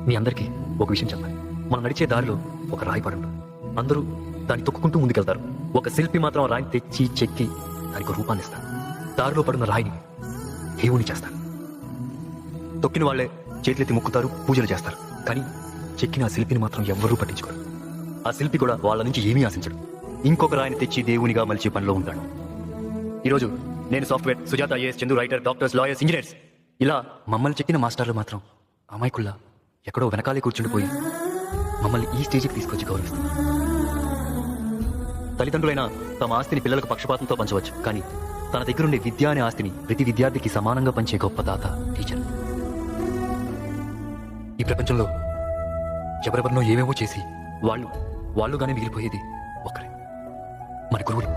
మీ అందరికీ ఒక విషయం చెప్పాలి. మనం నడిచే దారిలో ఒక రాయి పడి ఉంటుంది. అందరూ దాన్ని తొక్కుకుంటూ ముందుకెళ్తారు. ఒక శిల్పి మాత్రం ఆ రాయిని తెచ్చి చెక్కి దానికి రూపాన్ని ఇస్తారు. దారిలో పడున్న రాయిని దేవుని చేస్తారు. తొక్కిన వాళ్లే చేతులెత్తి మొక్కుతారు, పూజలు చేస్తారు. కానీ చెక్కిన ఆ శిల్పిని మాత్రం ఎవ్వరూ పట్టించుకోరు. ఆ శిల్పి కూడా వాళ్ళ నుంచి ఏమీ ఆశించడు. ఇంకొక రాయిని తెచ్చి దేవునిగా మలిచే పనిలో ఉంటాడు. ఈరోజు నేను software, Sujatha IAS, Chandu writer, doctors, lawyers, engineers, ఇలా మమ్మల్ని చెక్కిన మాస్టర్లు మాత్రం అమాయకుల్లా ఎక్కడో వెనకాలే కూర్చుండిపోయి మమ్మల్ని ఈ స్టేజ్కి తీసుకొచ్చి గౌరవిస్తారు. తల్లిదండ్రులైనా తమ ఆస్తిని పిల్లలకు పక్షపాతంతో పంచవచ్చు, కానీ తన దగ్గరుండే విద్య అనే ఆస్తిని ప్రతి విద్యార్థికి సమానంగా పంచే గొప్ప దాత టీచర్. ఈ ప్రపంచంలో ఎవరెవరినో ఏమేమో చేసి వాళ్ళుగానే మిగిలిపోయేది ఒక్కరే, మన గురువులు.